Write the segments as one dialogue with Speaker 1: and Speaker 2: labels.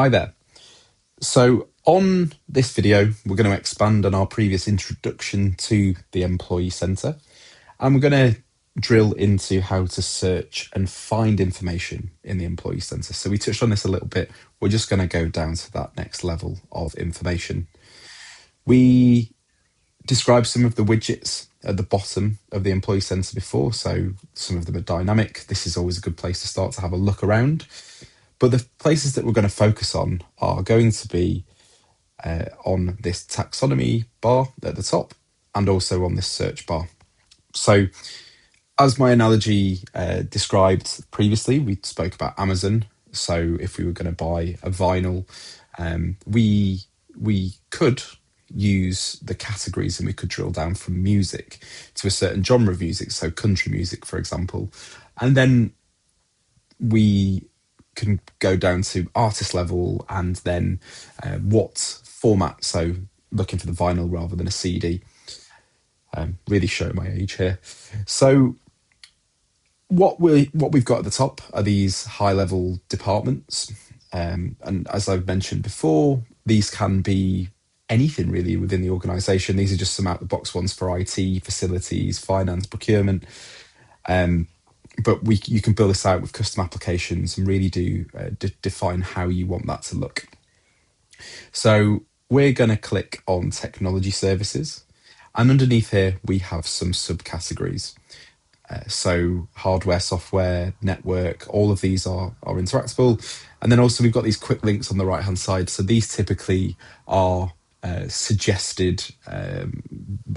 Speaker 1: Hi there. So on this video, we're going to expand on our previous introduction to the Employee Center, and we're going to drill into how to search and find information in the Employee Center. So we touched on this a little bit. We're just going to go down to that next level of information. We described some of the widgets at the bottom of the Employee Center before, so some of them are dynamic. This is always a good place to start to have a look around. But the places that we're going to focus on are going to be on this taxonomy bar at the top and also on this search bar. So as my analogy described previously, we spoke about Amazon. So if we were going to buy a vinyl, we could use the categories and we could drill down from music to a certain genre of music, so country music, for example. And then we can go down to artist level and then what format, so looking for the vinyl rather than a CD. Really show my age here. So what we've got at the top are these high level departments, and as I've mentioned before, these can be anything really within the organization. These are just some out the box ones for IT, facilities, finance, procurement. But you can build this out with custom applications and really do define how you want that to look. So we're going to click on technology services, and underneath here we have some subcategories. So hardware, software, network, all of these are interactable. And then also we've got these quick links on the right hand side. So these typically are suggested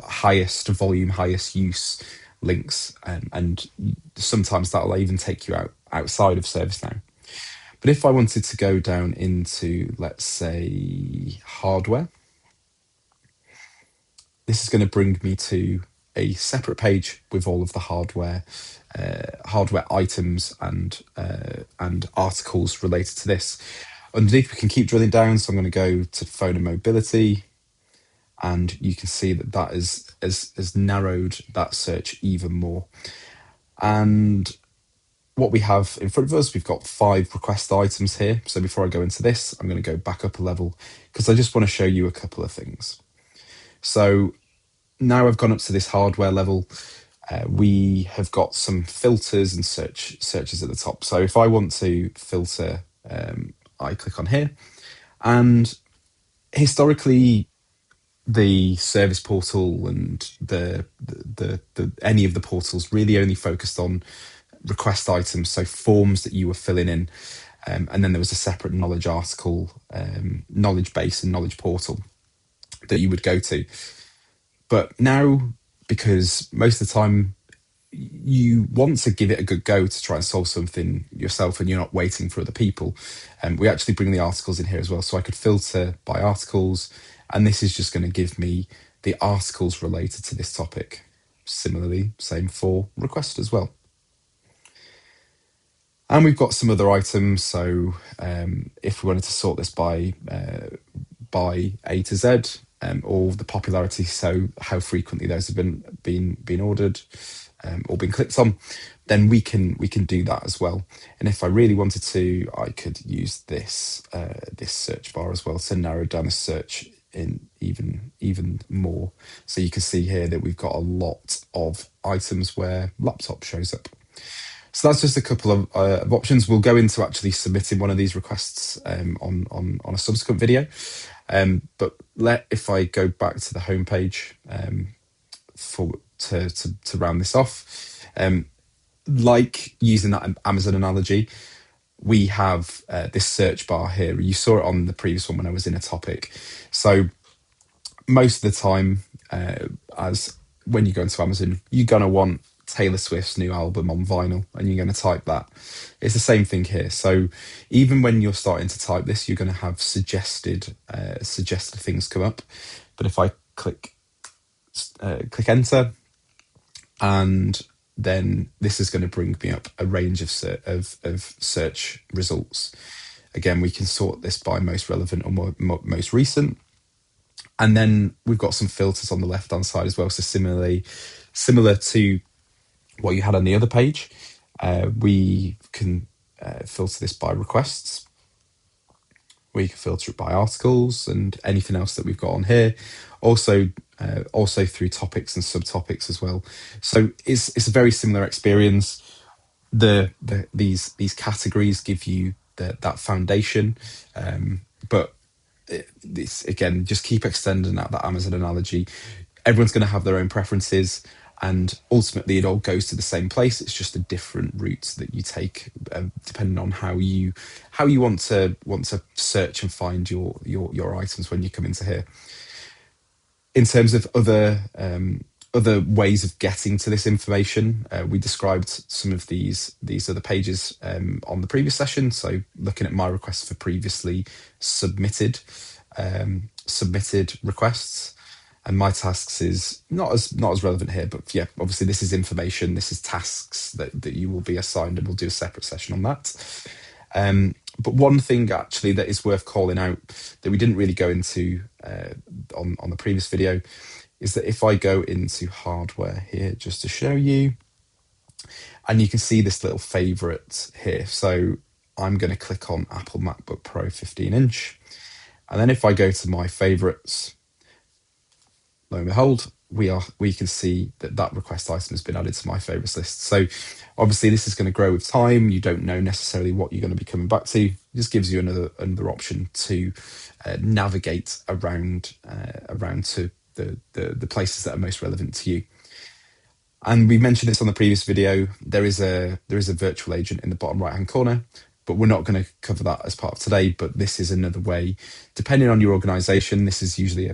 Speaker 1: highest volume, highest use links, and sometimes that'll even take you outside of ServiceNow. But if I wanted to go down into, let's say, hardware, this is going to bring me to a separate page with all of the hardware items and articles related to this. Underneath, we can keep drilling down. So I'm going to go to phone and mobility, and you can see that has narrowed that search even more. And what we have in front of us, we've got 5 request items here. So before I go into this, I'm going to go back up a level because I just want to show you a couple of things. So now I've gone up to this hardware level. We have got some filters and searches at the top. So if I want to filter, I click on here, and historically, the service portal and the any of the portals really only focused on request items, so forms that you were filling in, and then there was a separate knowledge article, knowledge base and knowledge portal that you would go to. But now, because most of the time you want to give it a good go to try and solve something yourself and you're not waiting for other people, we actually bring the articles in here as well. So I could filter by articles, and this is just going to give me the articles related to this topic. Similarly, same for request as well. And we've got some other items. So if we wanted to sort this by A to Z, all the popularity, so how frequently those have been ordered or been clicked on, then we can do that as well. And if I really wanted to, I could use this search bar as well to narrow down the search in even more. So you can see here that we've got a lot of items where laptop shows up. So that's just a couple of options. We'll go into actually submitting one of these requests on a subsequent video. But if I go back to the homepage to round this off, like using that Amazon analogy, we have this search bar here. You saw it on the previous one when I was in a topic. So most of the time, as when you go into Amazon, you're going to want Taylor Swift's new album on vinyl, and you're going to type that. It's the same thing here. So even when you're starting to type this, you're going to have suggested things come up. But if I click enter, and then this is going to bring me up a range of search results. Again, we can sort this by most relevant or most recent. And then we've got some filters on the left-hand side as well. So similar to what you had on the other page, we can filter this by requests. where you can filter it by articles and anything else that we've got on here. Also through topics and subtopics as well. So it's a very similar experience. These categories give you that foundation, but it's again, just keep extending out that Amazon analogy. Everyone's going to have their own preferences, and ultimately it all goes to the same place. It's just a different route that you take, depending on how you want to search and find your items when you come into here. In terms of other ways of getting to this information, we described some of these other pages on the previous session. So looking at my requests for previously submitted requests, and my tasks is not as relevant here, but yeah, obviously this is information, this is tasks that you will be assigned, and we'll do a separate session on that. But one thing actually that is worth calling out that we didn't really go into on the previous video is that if I go into hardware here, just to show you, and you can see this little favorite here. So I'm going to click on Apple MacBook Pro 15-inch. And then if I go to my favorites, lo and behold, we can see that request item has been added to my favorites list. So obviously this is going to grow with time. You don't know necessarily what you're going to be coming back to. It just gives you another option to navigate around to the places that are most relevant to you. And we mentioned this on the previous video. There is a virtual agent in the bottom right hand corner, but we're not going to cover that as part of today. But this is another way, depending on your organization. This is usually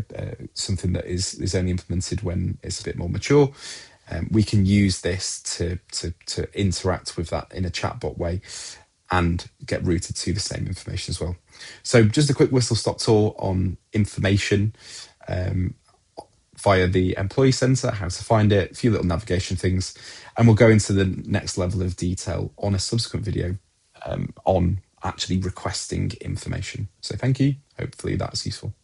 Speaker 1: something that is only implemented when it's a bit more mature. We can use this to interact with that in a chatbot way and get routed to the same information as well. So just a quick whistle-stop tour on information via the Employee Center, how to find it, a few little navigation things, and we'll go into the next level of detail on a subsequent video on actually requesting information. So thank you. Hopefully that's useful.